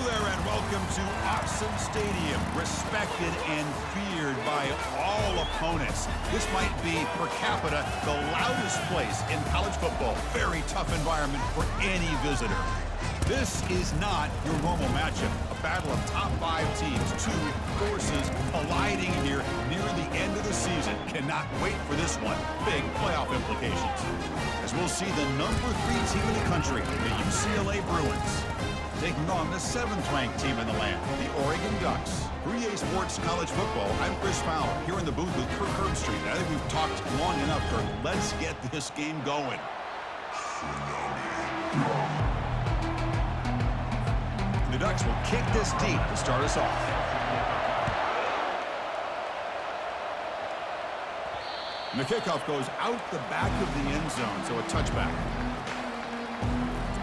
there and welcome to Autzen Stadium, respected and feared by all opponents. This might be, per capita, the loudest place in college football. Very tough environment for any visitor. This is not your normal matchup. A battle of top 5 teams, two forces colliding here near the end of the season. Cannot wait for this one. Big playoff implications. As we'll see the number 3 team in the country, the UCLA Bruins, taking on the 7th-ranked team in the land, the Oregon Ducks. For EA Sports College Football, I'm Chris Fowler, here in the booth with Kirk Herbstreit. I think we've talked long enough, Kirk. Let's get this game going. The Ducks will kick this deep to start us off. And the kickoff goes out the back of the end zone, so a touchback.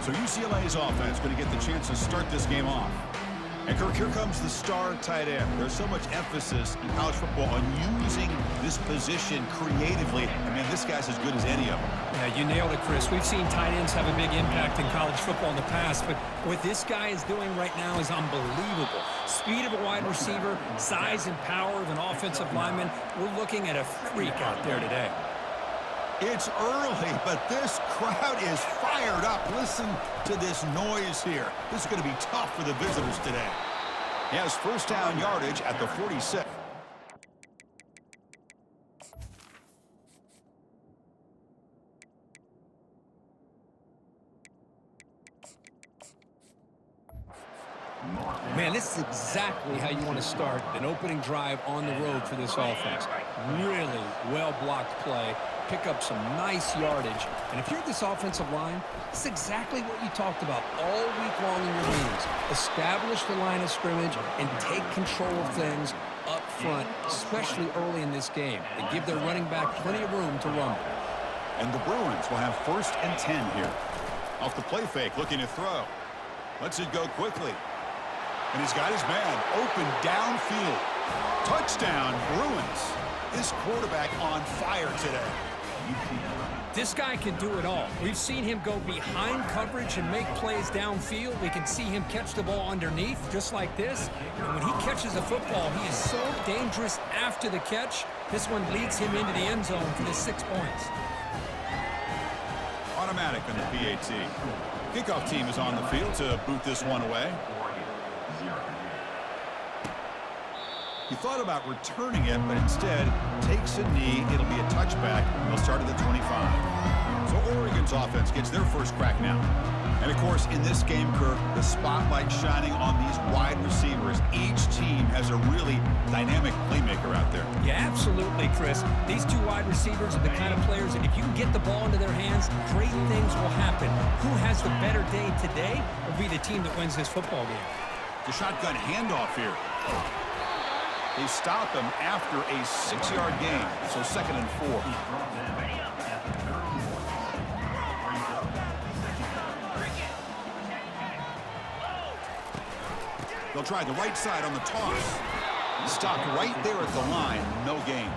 So UCLA's offense going to get the chance to start this game off. And Kirk, here comes the star tight end. There's so much emphasis in college football on using this position creatively. I mean, this guy's as good as any of them. Yeah, you nailed it, Chris. We've seen tight ends have a big impact in college football in the past, but what this guy is doing right now is unbelievable. Speed of a wide receiver, size and power of an offensive lineman. We're looking at a freak out there today. It's early, but this crowd is fired up. Listen to this noise here. This is going to be tough for the visitors today. He has first down yardage at the 46. Man, this is exactly how you want to start an opening drive on the road for this offense. Really well-blocked play. Pick up some nice yardage. And if you're this offensive line, it's exactly what you talked about all week long in your meetings. Establish the line of scrimmage and take control of things up front, especially early in this game. They give their running back plenty of room to run. And the Bruins will have first and 10 here. Off the play fake, looking to throw. Lets it go quickly. And he's got his man open downfield. Touchdown, Bruins. This quarterback on fire today. This guy can do it all. We've seen him go behind coverage and make plays downfield. We can see him catch the ball underneath, just like this. And when he catches a football, he is so dangerous after the catch. This one leads him into the end zone for the 6 points. Automatic on the PAT. Kickoff team is on the field to boot this one away. He thought about returning it, but instead takes a knee. It'll be a touchback. They'll start at the 25. So Oregon's offense gets their first crack now. And, of course, in this game, Kirk, the spotlight shining on these wide receivers. Each team has a really dynamic playmaker out there. Yeah, absolutely, Chris. These two wide receivers are the kind of players that if you can get the ball into their hands, great things will happen. Who has the better day today will be the team that wins this football game. The shotgun handoff here. They stop him after a 6-yard gain, so 2nd and 4. They'll try the right side on the toss. Stopped right there at the line, no gain.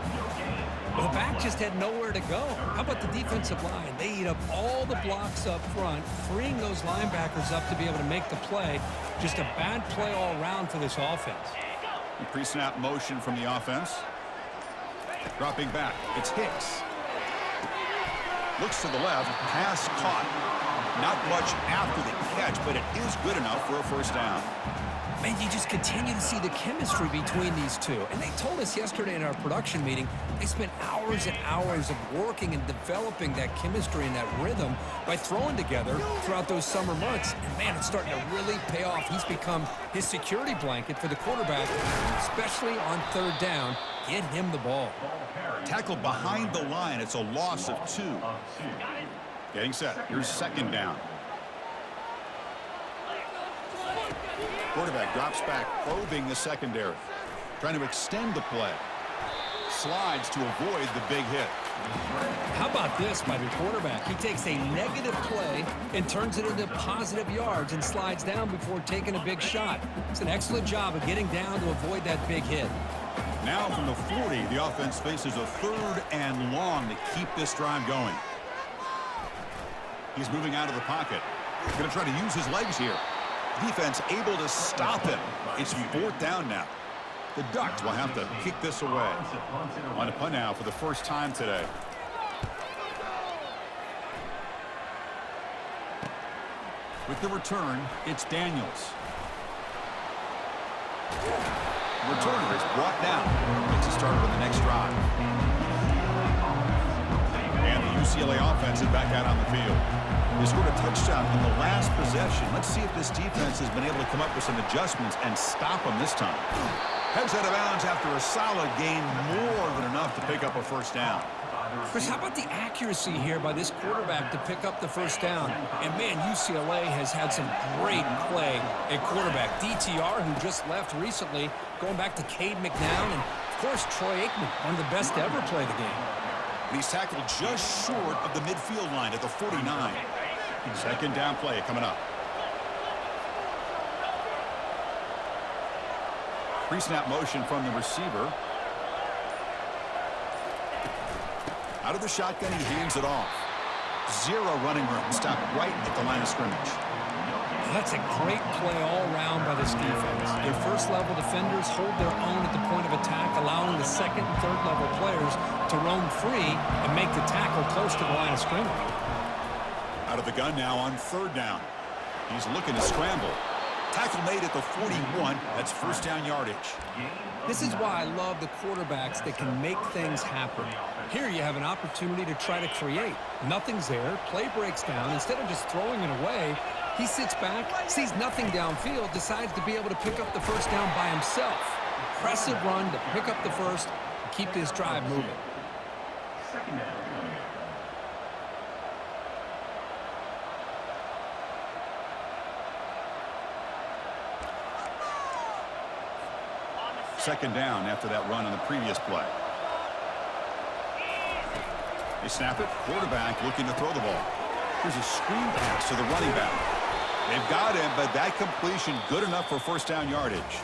Well, the back just had nowhere to go. How about the defensive line? They eat up all the blocks up front, freeing those linebackers up to be able to make the play. Just a bad play all around for this offense. Pre-snap motion from the offense. Dropping back. It's Hicks. Looks to the left. Pass caught. Not much after the catch, but it is good enough for a first down. Man, you just continue to see the chemistry between these two. And they told us yesterday in our production meeting, they spent hours and hours of working and developing that chemistry and that rhythm by throwing together throughout those summer months. And, man, it's starting to really pay off. He's become his security blanket for the quarterback, especially on 3rd down. Get him the ball. Tackled behind the line. It's a loss of 2. Getting set. Here's 2nd down. Quarterback drops back, probing the secondary. Trying to extend the play. Slides to avoid the big hit. How about this by the quarterback? He takes a negative play and turns it into positive yards and slides down before taking a big shot. It's an excellent job of getting down to avoid that big hit. Now from the 40, the offense faces a 3rd and long to keep this drive going. He's moving out of the pocket. Going to try to use his legs here. Defense able to stop him. It's 4th down now. The Ducks will have to kick this away. On a punt now for the first time today. With the return, it's Daniels. Returner is brought down. Gets a start with the next drive. And the UCLA offense is back out on the field. They scored a touchdown in the last possession. Let's see if this defense has been able to come up with some adjustments and stop them this time. Heads out of bounds after a solid gain, more than enough to pick up a first down. Chris, how about the accuracy here by this quarterback to pick up the first down? And, man, UCLA has had some great play at quarterback. DTR, who just left recently, going back to Cade McNown, and, of course, Troy Aikman, one of the best to ever play the game. And he's tackled just short of the midfield line at the 49. Second down play coming up. Pre-snap motion from the receiver. Out of the shotgun, he hands it off. Zero running room. Stopped right at the line of scrimmage. That's a great play all around by this defense. Their first-level defenders hold their own at the point of attack, allowing the second and third-level players to roam free and make the tackle close to the line of scrimmage. Out of the gun now on 3rd down. He's looking to scramble. Tackle made at the 41. That's first down yardage. This is why I love the quarterbacks that can make things happen. Here you have an opportunity to try to create. Nothing's there. Play breaks down. Instead of just throwing it away, he sits back, sees nothing downfield, decides to be able to pick up the first down by himself. Impressive run to pick up the first and keep this drive moving. Second down after that run on the previous play. They snap it. Quarterback looking to throw the ball. Here's a screen pass to the running back. They've got him, but that completion good enough for first down yardage.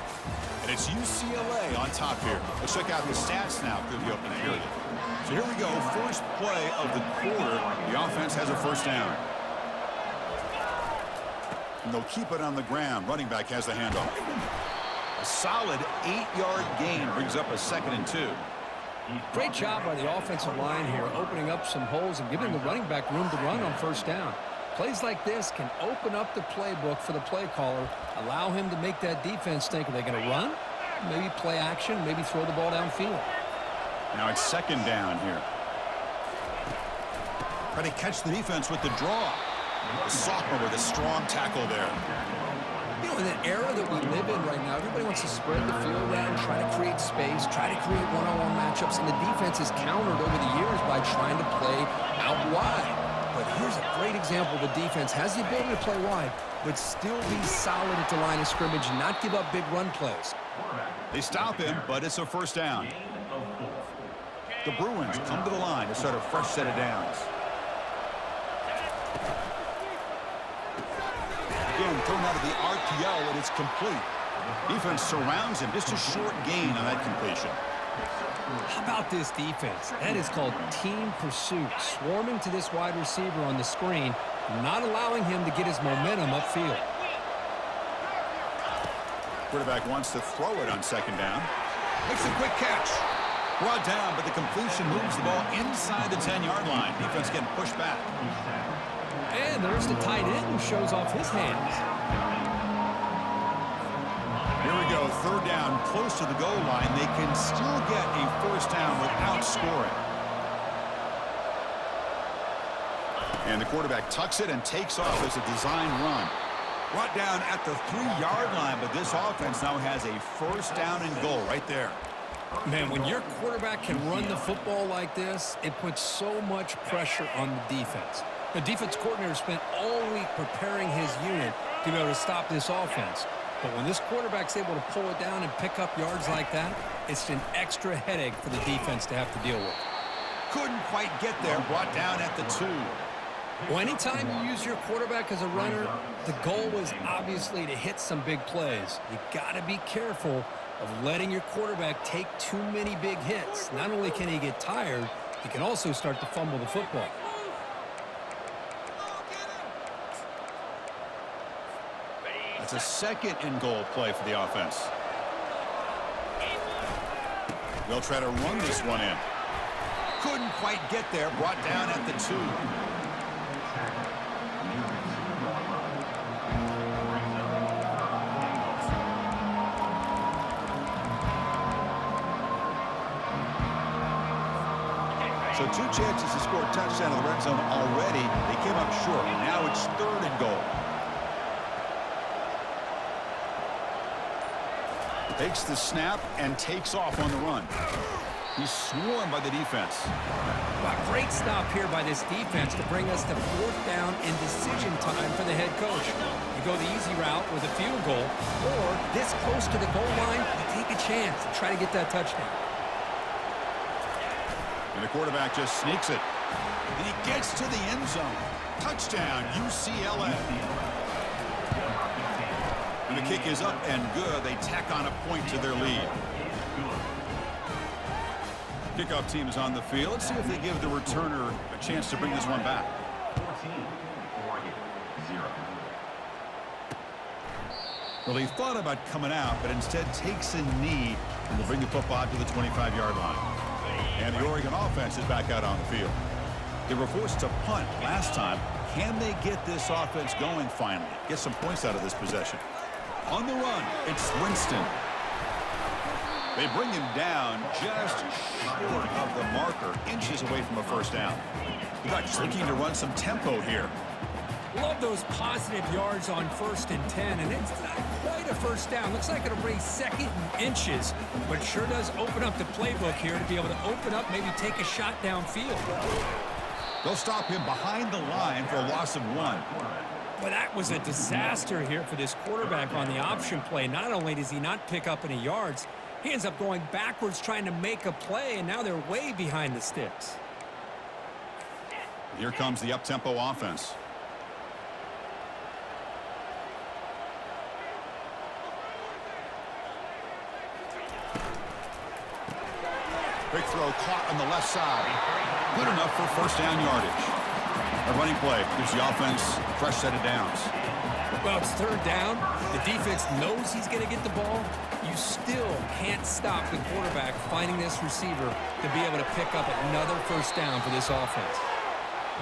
And it's UCLA on top here. Let's check out the stats now through the opening period. So here we go. First play of the quarter. The offense has a first down. And they'll keep it on the ground. Running back has the handoff. A solid 8-yard gain brings up a 2nd and 2. Great job by the offensive line here, opening up some holes and giving the running back room to run on first down. Plays like this can open up the playbook for the play caller, allow him to make that defense think, are they going to run? Maybe play action, maybe throw the ball downfield. Now it's second down here. Try to catch the defense with the draw. The sophomore with a strong tackle there. You know, in the era that we live in right now, everybody wants to spread the field around, try to create space, try to create one-on-one matchups, and the defense is countered over the years by trying to play out wide. But here's a great example. The defense has the ability to play wide, but still be solid at the line of scrimmage and not give up big run plays. They stop him, but it's a first down. The Bruins come to the line to start a fresh set of downs. Again, thrown out of the RPO, and it's complete. Defense surrounds him. Just a short gain on that completion. How about this defense? That is called team pursuit. Swarming to this wide receiver on the screen, not allowing him to get his momentum upfield. Quarterback wants to throw it on second down. Makes a quick catch. Brought down, but the completion moves the ball inside the 10-yard line. Defense getting pushed back. And there's the tight end who shows off his hands. Here we go, third down, close to the goal line. They can still get a first down without scoring. And the quarterback tucks it and takes off as a design run. Brought down at the 3-yard line, but this offense now has a first down and goal right there. Man, when your quarterback can run the football like this, it puts so much pressure on the defense. The defense coordinator spent all week preparing his unit to be able to stop this offense. But when this quarterback's able to pull it down and pick up yards like that, it's an extra headache for the defense to have to deal with. Couldn't quite get there, brought down at the 2. Well, anytime you use your quarterback as a runner, the goal was obviously to hit some big plays. You got to be careful of letting your quarterback take too many big hits. Not only can he get tired, he can also start to fumble the football. It's a second and goal play for the offense. They'll try to run this one in. Couldn't quite get there. Brought down at the 2. So 2 chances to score a touchdown in the red zone already. They came up short. Now it's 3rd and goal. Takes the snap and takes off on the run. He's swarmed by the defense. Well, great stop here by this defense to bring us to 4th down and decision time for the head coach. You go the easy route with a field goal, or this close to the goal line, you take a chance to try to get that touchdown. And the quarterback just sneaks it. And he gets to the end zone. Touchdown, UCLA. And the kick is up and good. They tack on a point to their lead. Kickoff team is on the field. Let's see if they give the returner a chance to bring this one back. Well, he thought about coming out, but instead takes a knee and will bring the football to the 25-yard line. And the Oregon offense is back out on the field. They were forced to punt last time. Can they get this offense going finally? Get some points out of this possession. On the run, it's Winston. They bring him down just short of the marker, inches away from a 1st down. The Ducks looking to run some tempo here. Love those positive yards on 1st and 10, and it's not quite a 1st down. Looks like it'll bring 2nd and inches, but sure does open up the playbook here to be able to open up, maybe take a shot downfield. They'll stop him behind the line for a loss of 1. Well, that was a disaster here for this quarterback on the option play. Not only does he not pick up any yards, he ends up going backwards trying to make a play, and now they're way behind the sticks. Here comes the up-tempo offense. Big throw caught on the left side. Good enough for 1st down yardage. A running play gives the offense a fresh set of downs. Well, it's 3rd down. The defense knows he's going to get the ball. You still can't stop the quarterback finding this receiver to be able to pick up another 1st down for this offense.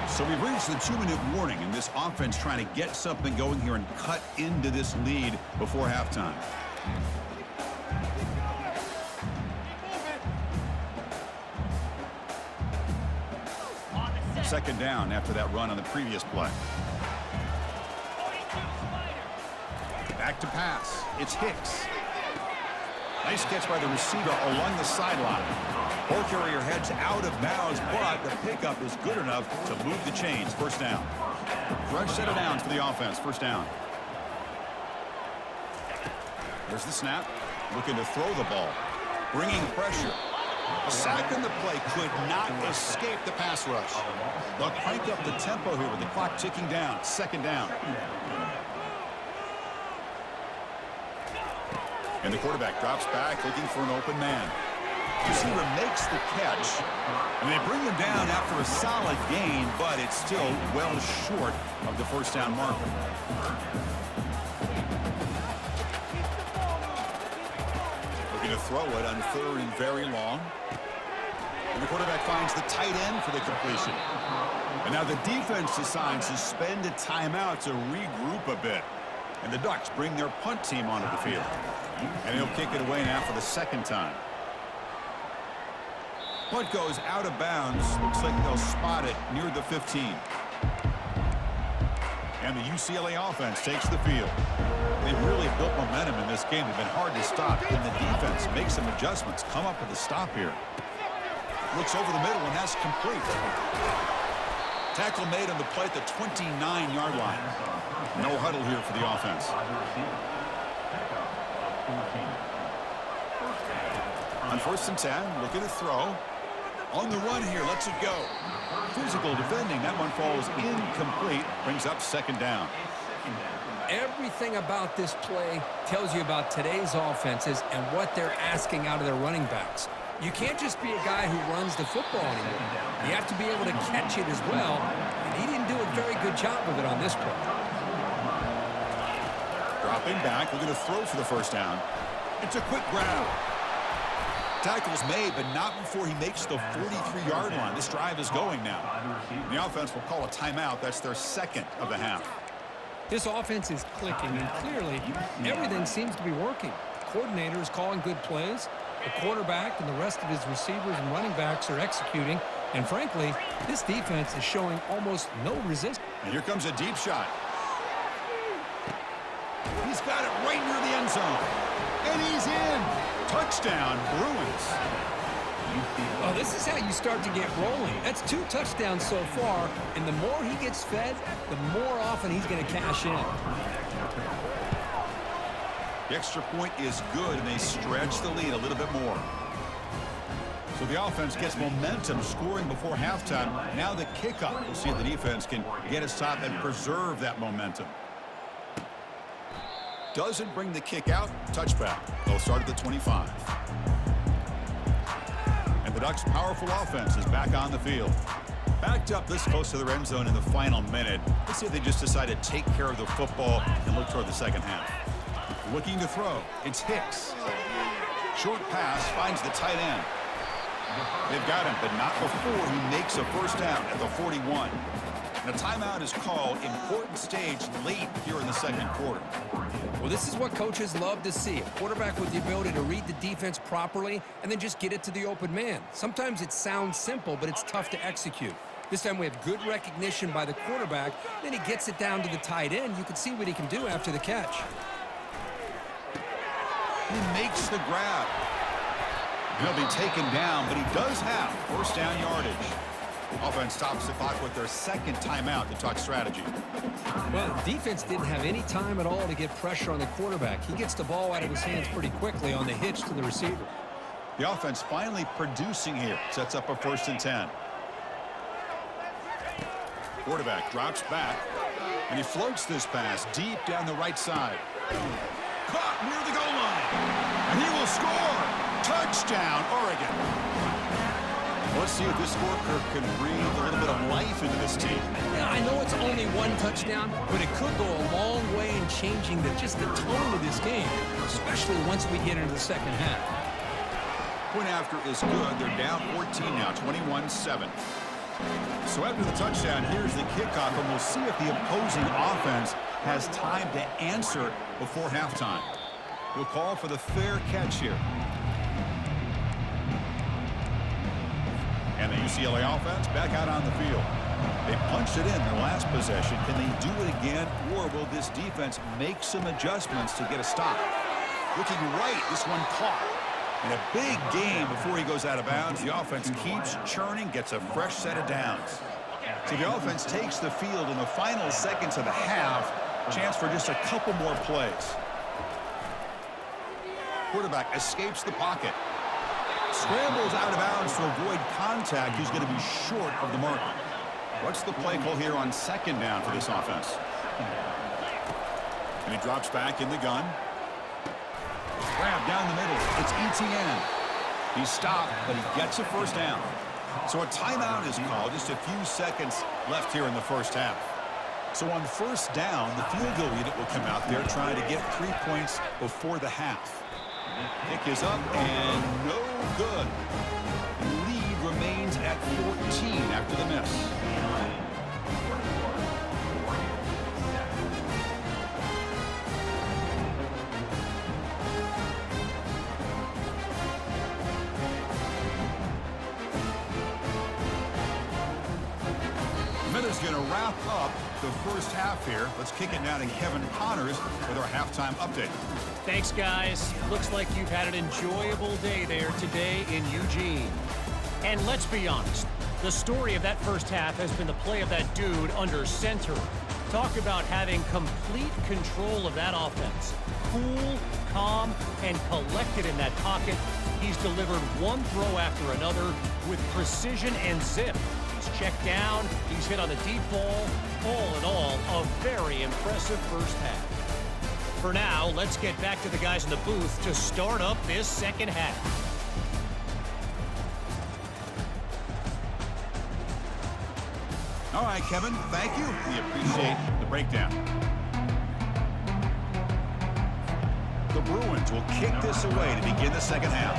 So we've reached the 2-minute warning, and this offense trying to get something going here and cut into this lead before halftime. Second down after that run on the previous play. Back to pass. It's Hicks. Nice catch by the receiver along the sideline. Ball carrier heads out of bounds, but the pickup is good enough to move the chains. 1st down. Fresh set of downs for the offense. 1st down. There's the snap. Looking to throw the ball. Bringing pressure. A sack in the play could not escape the pass rush. They'll crank up the tempo here with the clock ticking down. 2nd down. And the quarterback drops back looking for an open man. Receiver makes the catch, and they bring him down after a solid gain, but it's still well short of the 1st down marker. Looking to throw it on 3rd and very long. And the quarterback finds the tight end for the completion. And now the defense decides to spend a timeout to regroup a bit. And the Ducks bring their punt team onto the field. And he'll kick it away now for the 2nd time. Punt goes out of bounds. Looks like they'll spot it near the 15. And the UCLA offense takes the field. They've really built momentum in this game. They've been hard to stop. Can the defense make some adjustments? Come up with a stop here. Looks over the middle, and that's complete. Tackle made on the play at the 29-yard line. No huddle here for the offense. On 1st and 10, looking to throw. On the run here, lets it go. Physical defending. That one falls incomplete. Brings up 2nd down. Everything about this play tells you about today's offenses and what they're asking out of their running backs. You can't just be a guy who runs the football anymore. You have to be able to catch it as well, and he didn't do a very good job of it on this play. Dropping back, looking to throw for the first down. It's a quick grab. Tackle's made, but not before he makes the 43-yard line. This drive is going now. The offense will call a timeout. That's their second of the half. This offense is clicking, and clearly everything seems to be working. The coordinator is calling good plays. The quarterback and the rest of his receivers and running backs are executing. And frankly, this defense is showing almost no resistance. And here comes a deep shot. He's got it right near the end zone. And he's in. Touchdown, Bruins. Oh, this is how you start to get rolling. That's 2 touchdowns so far, and the more he gets fed, the more often he's going to cash in. The extra point is good, and they stretch the lead a little bit more. So the offense gets momentum, scoring before halftime. Now the kickoff. We'll see if the defense can get a stop and preserve that momentum. Doesn't bring the kick out. Touchback. They'll start at the 25. And the Ducks' powerful offense is back on the field. Backed up this close to the end zone in the final minute. Let's see if they just decide to take care of the football and look toward the second half. Looking to throw. It's Hicks. Short pass finds the tight end. They've got him, but not before he makes a first down at the 41. And a timeout is called. Important stage late here in the second quarter. Well, this is what coaches love to see. A quarterback with the ability to read the defense properly and then just get it to the open man. Sometimes it sounds simple, but it's tough to execute. This time we have good recognition by the quarterback. Then he gets it down to the tight end. You can see what he can do after the catch. He makes the grab. He'll be taken down, but he does have first down yardage. Offense stops the clock with their second timeout to talk strategy. Well, defense didn't have any time at all to get pressure on the quarterback. He gets the ball out of his hands pretty quickly on the hitch to the receiver. The offense finally producing here. Sets up a 1st and 10. Quarterback drops back, and he floats this pass deep down the right side. Caught near the goal line, and he will score. Touchdown, Oregon. Let's see if this scorecard can breathe a little bit of life into this team. Yeah, I know it's only 1 touchdown, but it could go a long way in changing just the tone of this game, especially once we get into the second half. Point after is good. They're down 14 now, 21-7. So after the touchdown, here's the kickoff, and we'll see if the opposing offense has time to answer before halftime. We'll call for the fair catch here. And the UCLA offense back out on the field. They punched it in their last possession. Can they do it again, or will this defense make some adjustments to get a stop? Looking right, this one caught. In a big game before he goes out of bounds, the offense keeps churning, gets a fresh set of downs. So the offense takes the field in the final seconds of the half. Chance for just a couple more plays. Quarterback escapes the pocket. Scrambles out of bounds to avoid contact. He's going to be short of the mark. What's the play call here on second down for this offense? And he drops back in the gun. Grab down the middle. It's ETN. He's stopped, but he gets a first down. So a timeout is called. Just a few seconds left here in the first half. So on first down, the field goal unit will come out there trying to get 3 points before the half. Kick is up and no good. Lead remains at 14 after the miss. Is going to wrap up the first half here. Let's kick it now to Kevin Connors with our halftime update. Thanks, guys. Looks like you've had an enjoyable day there today in Eugene. And let's be honest, the story of that first half has been the play of that dude under center. Talk about having complete control of that offense. Cool, calm, and collected in that pocket. He's delivered one throw after another with precision and zip. Checked down, he's hit on the deep ball. All in all, a very impressive first half. For now, let's get back to the guys in the booth to start up this second half. All right, Kevin, thank you. We appreciate the breakdown. Bruins will kick this away to begin the second half.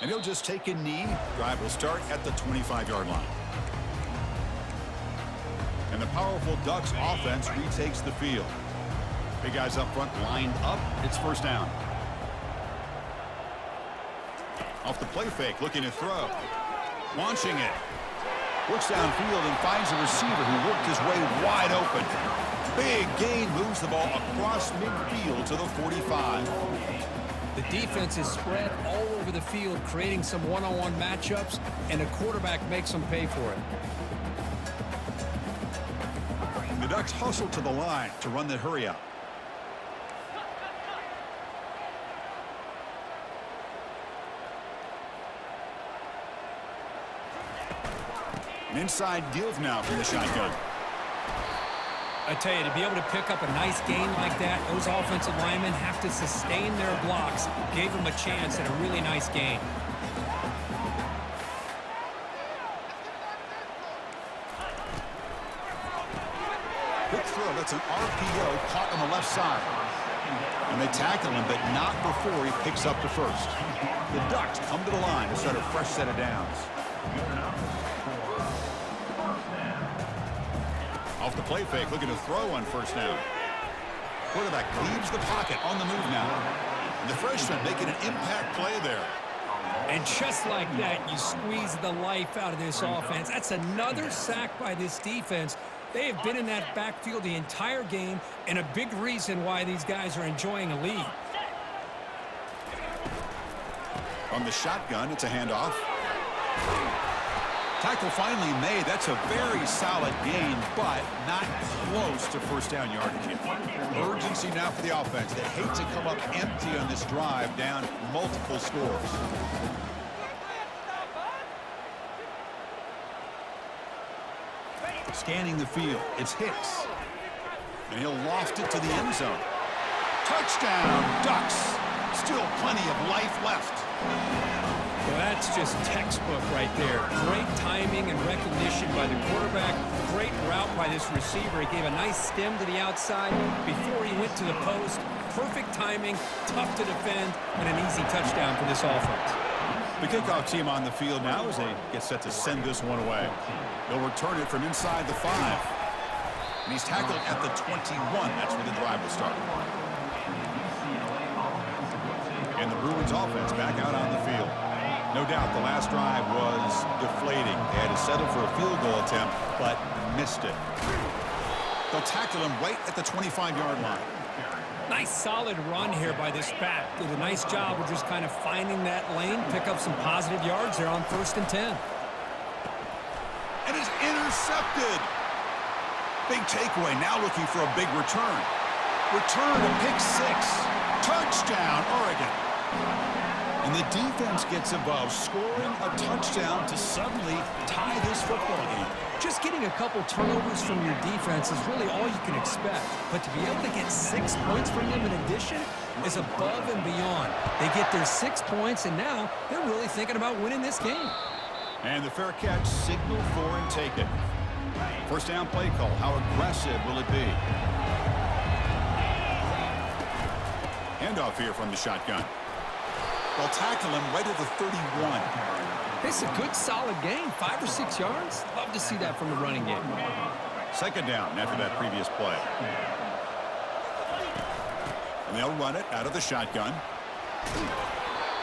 And he'll just take a knee. Drive will start at the 25-yard line. And the powerful Ducks offense retakes the field. Big guys up front lined up. It's first down. Off the play fake, looking to throw. Launching it. Looks downfield and finds a receiver who worked his way wide open. Big gain, moves the ball across midfield to the 45. The defense is spread all over the field, creating some one-on-one matchups, and the quarterback makes them pay for it. The Ducks hustle to the line to run the hurry up. An inside give now from the shotgun. I tell you, to be able to pick up a nice gain like that, those offensive linemen have to sustain their blocks. Gave them a chance at a really nice gain. Quick throw, that's an RPO caught on the left side. And they tackle him, but not before he picks up the first. The Ducks come to the line to start a fresh set of downs. Off the play fake, looking to throw on first down. Quarterback leaves the pocket on the move now. And the freshman making an impact play there. And just like that, you squeeze the life out of this offense. That's another sack by this defense. They have been in that backfield the entire game, and a big reason why these guys are enjoying a lead. From the shotgun, it's a handoff. Tackle finally made. That's a very solid gain, but not close to first down yardage yet. Urgency now for the offense. They hate to come up empty on this drive, down multiple scores. Scanning the field, it's Hicks. And he'll loft it to the end zone. Touchdown, Ducks. Still plenty of life left. Well, that's just textbook right there. Great timing and recognition by the quarterback. Great route by this receiver. He gave a nice stem to the outside before he went to the post. Perfect timing, tough to defend, and an easy touchdown for this offense. The kickoff team on the field now as they get set to send this one away. They'll return it from inside the 5. And he's tackled at the 21. That's where the drive will start. And the Bruins offense back out on the field. No doubt the last drive was deflating. They had to settle for a field goal attempt, but missed it. They'll tackle him right at the 25-yard line. Nice solid run here by this back. Did a nice job of just kind of finding that lane, pick up some positive yards there on 1st and 10. And it's intercepted. Big takeaway, now looking for a big return. Return to pick 6. Touchdown, Oregon. And the defense gets above, scoring a touchdown to suddenly tie this football game. Just getting a couple turnovers from your defense is really all you can expect. But to be able to get 6 points from them in addition is above and beyond. They get their 6 points, and now they're really thinking about winning this game. And the fair catch, signal for and take it. First down play call. How aggressive will it be? Handoff here from the shotgun. They'll tackle him right at the 31. It's a good, solid gain. 5 or 6 yards. Love to see that from the running game. Second down after that previous play. And they'll run it out of the shotgun.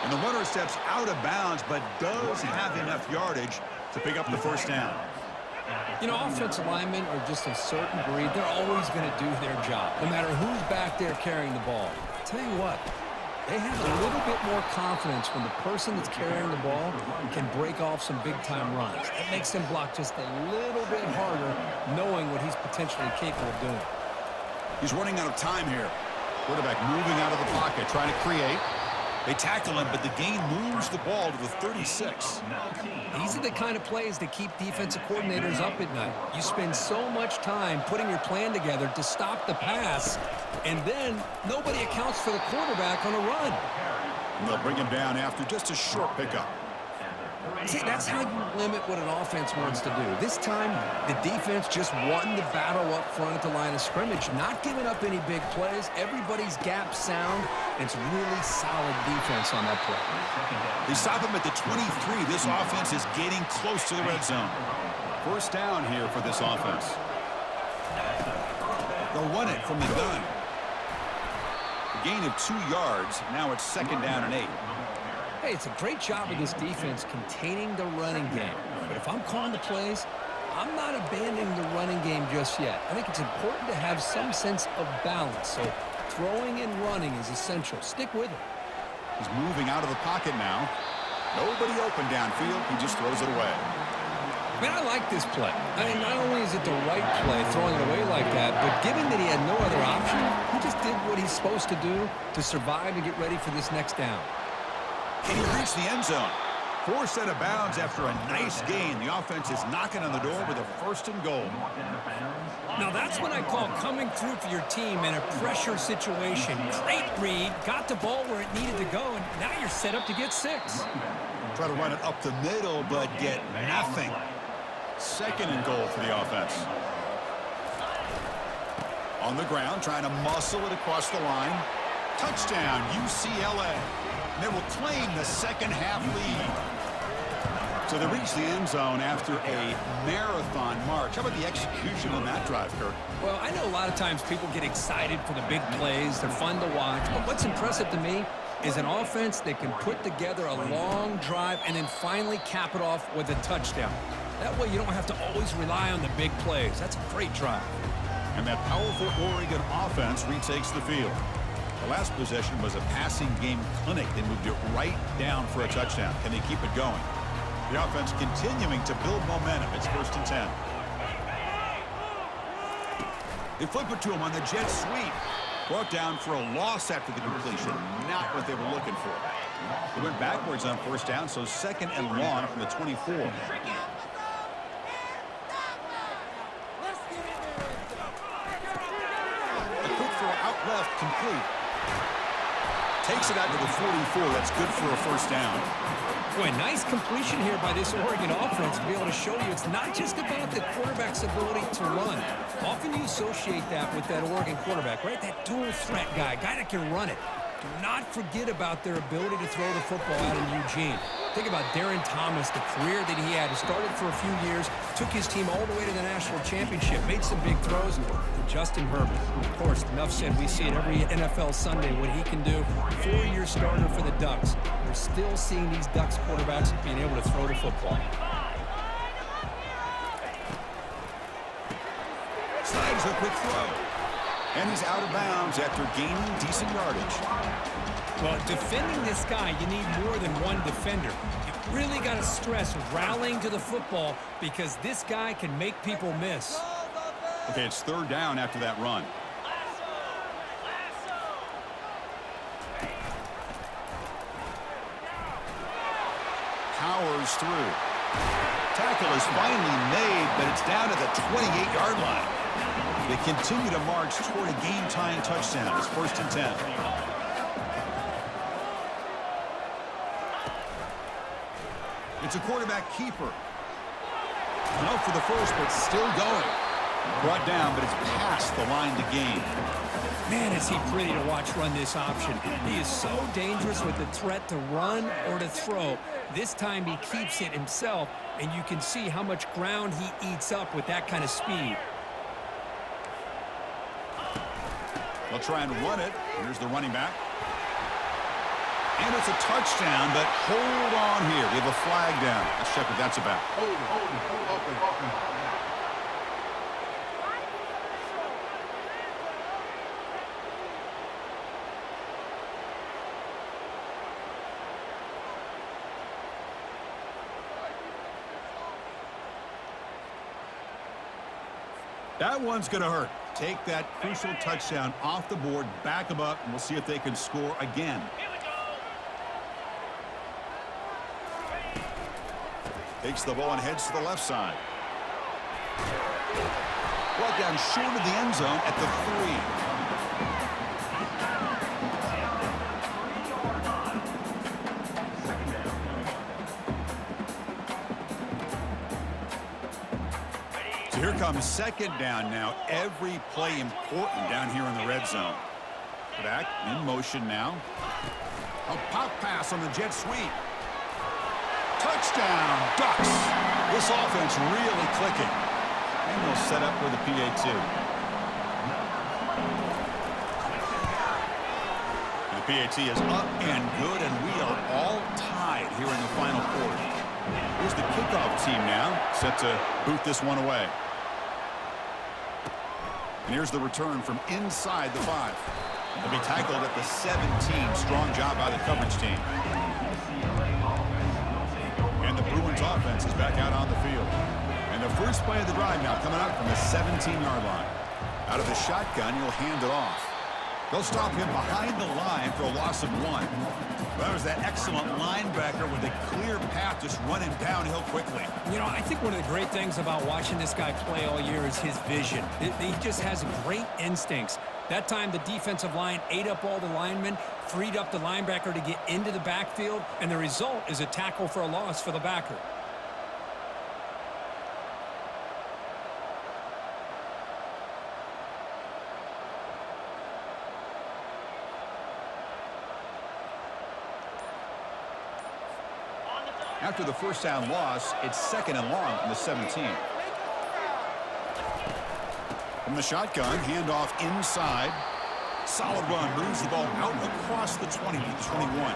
And the runner steps out of bounds, but does have enough yardage to pick up the first down. You know, offensive linemen are just a certain breed. They're always going to do their job, no matter who's back there carrying the ball. I'll tell you what, they have a little bit more confidence when the person that's carrying the ball can break off some big-time runs. It makes them block just a little bit harder, knowing what he's potentially capable of doing. He's running out of time here. Quarterback moving out of the pocket, trying to create. They tackle him, but the gain moves the ball to the 36. These are the kind of plays that keep defensive coordinators up at night. You spend so much time putting your plan together to stop the pass, and then nobody accounts for the quarterback on a run. And they'll bring him down after just a short pickup. See, that's how you limit what an offense wants to do. This time, the defense just won the battle up front at the line of scrimmage, not giving up any big plays. Everybody's gap sound, and it's really solid defense on that play. They stop him at the 23. This offense is getting close to the red zone. First down here for this offense. They'll run it from the gun. A gain of 2 yards. Now it's second down and 8. Hey, it's a great job of this defense containing the running game. But if I'm calling the plays, I'm not abandoning the running game just yet. I think it's important to have some sense of balance. So throwing and running is essential. Stick with it. He's moving out of the pocket now. Nobody open downfield. He just throws it away. Man, I like this play. I mean, not only is it the right play, throwing it away like that, but given that he had no other option, he just did what he's supposed to do to survive and get ready for this next down. Can he reach the end zone? Forced out of bounds after a nice gain. The offense is knocking on the door with a first and goal. Now that's what I call coming through for your team in a pressure situation. Great read, got the ball where it needed to go, and now you're set up to get 6. Try to run it up the middle, but get nothing. Second and goal for the offense. On the ground, trying to muscle it across the line. Touchdown, UCLA. They will claim the second half lead. So they reach the end zone after a marathon march. How about the execution on that drive, Kirk? Well, I know a lot of times people get excited for the big plays. They're fun to watch. But what's impressive to me is an offense that can put together a long drive and then finally cap it off with a touchdown. That way you don't have to always rely on the big plays. That's a great drive. And that powerful Oregon offense retakes the field. The last possession was a passing game clinic. They moved it right down for a touchdown. Can they keep it going? The offense continuing to build momentum. It's first and 10. They flip it to him on the jet sweep. Brought down for a loss after the completion. Not what they were looking for. They went backwards on first down, so second and long from the 24. A quick throw out left, complete. Takes it out to the 44. That's good for a first down. Boy, nice completion here by this Oregon offense to be able to show you it's not just about the quarterback's ability to run. Often you associate that with that Oregon quarterback, right? That dual threat guy that can run it. Do not forget about their ability to throw the football out in Eugene. Think about Darren Thomas, the career that he had. He started for a few years, took his team all the way to the national championship, made some big throws. And Justin Herbert, of course, enough said. We see it every NFL Sunday what he can do. 4-year starter for the Ducks. We're still seeing these Ducks quarterbacks being able to throw the football. Slides a quick throw. And he's out of bounds after gaining decent yardage. Well, defending this guy, you need more than one defender. You really got to stress rallying to the football because this guy can make people miss. Okay, it's third down after that run. Powers through. Tackle is finally made, but it's down to the 28-yard line. They continue to march toward a game-tying touchdown. It's first and 10. It's a quarterback keeper. No for the first, but still going. Brought down, but it's past the line to gain. Man, is he pretty to watch run this option. He is so dangerous with the threat to run or to throw. This time he keeps it himself, and you can see how much ground he eats up with that kind of speed. They'll try and run it. Here's the running back. And it's a touchdown, but hold on here. We have a flag down. Let's check what that's about. That one's going to hurt. Take that crucial touchdown off the board, back them up, and we'll see if they can score again. Takes the ball and heads to the left side. Brought down short of the end zone at the 3. So here comes second down now. Every play important down here in the red zone. Back in motion now. A pop pass on the jet sweep. Touchdown, Ducks. This offense really clicking. And they'll set up with a PAT. The PAT is up and good, and we are all tied here in the final quarter. Here's the kickoff team now, set to boot this one away. And here's the return from inside the 5. They'll be tackled at the 17. Strong job by the coverage team. And the Bruins offense is back out on the field. And the first play of the drive now coming up from the 17-yard line. Out of the shotgun, he'll hand it off. They'll stop him behind the line for a loss of 1. Well, that was that excellent linebacker with a clear path just running downhill quickly. You know, I think one of the great things about watching this guy play all year is his vision. He just has great instincts. That time, the defensive line ate up all the linemen, freed up the linebacker to get into the backfield, and the result is a tackle for a loss for the backer. After the first down loss, it's second and long from the 17. From the shotgun, handoff inside. Solid run, moves the ball out across the 20 to the 21.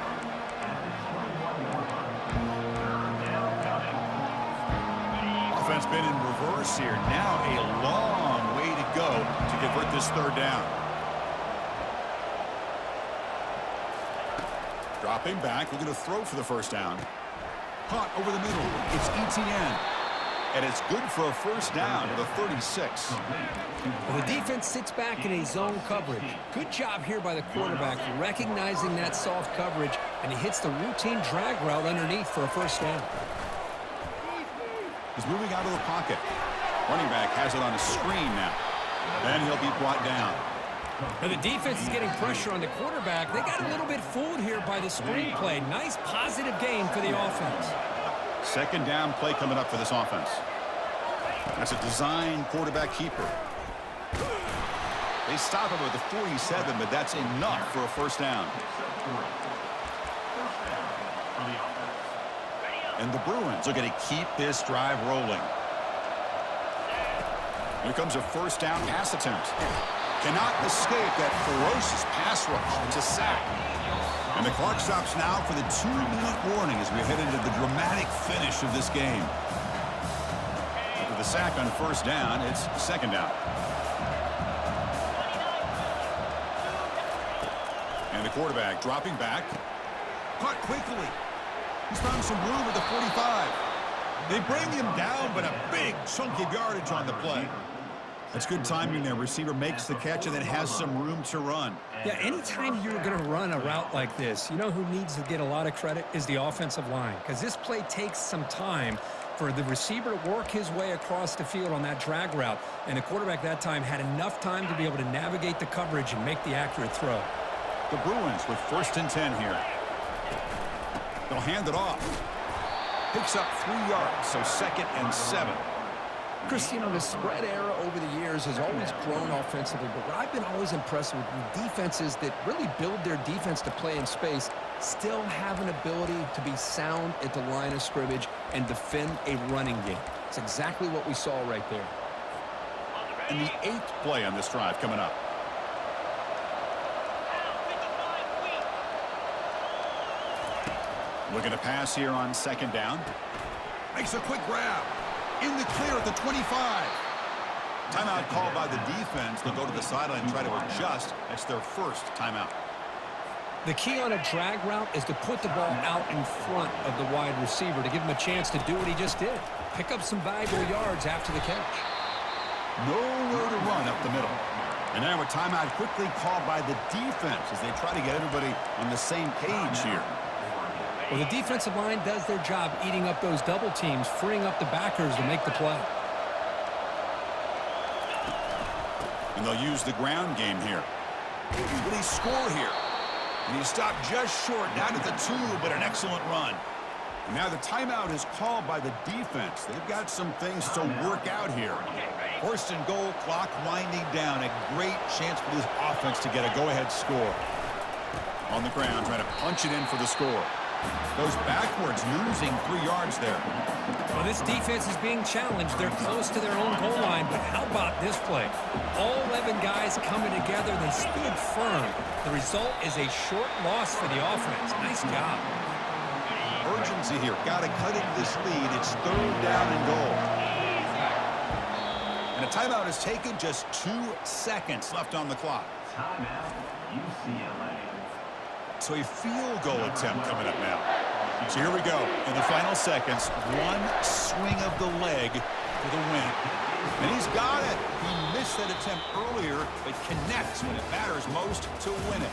Offense been in reverse here. Now a long way to go to convert this third down. Dropping back, looking to throw for the first down. Caught over the middle. It's ETN. And it's good for a first down to the 36. Well, the defense sits back in a zone coverage. Good job here by the quarterback recognizing that soft coverage, and he hits the routine drag route underneath for a first down. He's moving out of the pocket. Running back has it on a screen now. Then he'll be brought down. Now the defense is getting pressure on the quarterback. They got a little bit fooled here by the screen play. Nice positive gain for the offense. Second down play coming up for this offense. That's a design quarterback keeper. They stop him at the 47, but that's enough for a first down. And the Bruins are going to keep this drive rolling. Here comes a first down pass attempt. Cannot escape that ferocious pass rush. It's a sack. And the clock stops now for the 2-minute warning as we head into the dramatic finish of this game. After the sack on first down, it's second down. And the quarterback dropping back. Caught quickly. He's found some room at the 45. They bring him down, but a big chunk of yardage on the play. That's good timing there. Receiver makes the catch and then has some room to run. Yeah, anytime you're going to run a route like this, you know who needs to get a lot of credit is the offensive line, because this play takes some time for the receiver to work his way across the field on that drag route, and the quarterback that time had enough time to be able to navigate the coverage and make the accurate throw. The Bruins with 1st and 10 here. They'll hand it off. Picks up 3 yards, so 2nd and 7. Chris, you know, the spread era over the years has always grown offensively, but what I've been always impressed with defenses that really build their defense to play in space still have an ability to be sound at the line of scrimmage and defend a running game. It's exactly what we saw right there. And the 8th play on this drive coming up. Looking to pass here on second down. Makes a quick grab. In the clear at the 25. Timeout called by the defense. They'll go to the sideline and try to adjust. That's their first timeout. The key on a drag route is to put the ball out in front of the wide receiver to give him a chance to do what he just did. Pick up some valuable yards after the catch. Nowhere to run up the middle. And now a timeout quickly called by the defense as they try to get everybody on the same page here. Well, the defensive line does their job eating up those double teams, freeing up the backers to make the play. And they'll use the ground game here. Will he score here? And he stopped just short, down at the 2, but an excellent run. And now the timeout is called by the defense. They've got some things to work out here. First and goal, clock winding down. A great chance for this offense to get a go-ahead score. On the ground, trying to punch it in for the score. Goes backwards, losing 3 yards there. Well, this defense is being challenged. They're close to their own goal line, but how about this play? All 11 guys coming together. They stood firm. The result is a short loss for the offense. Nice job. Urgency here. Got to cut into this lead. It's 3rd down and goal. And a timeout is taken. Just 2 seconds left on the clock. Timeout, UCLA. So a field goal attempt coming up now. So here we go. In the final seconds, one swing of the leg for the win. And he's got it. He missed that attempt earlier, but connects when it matters most to win it.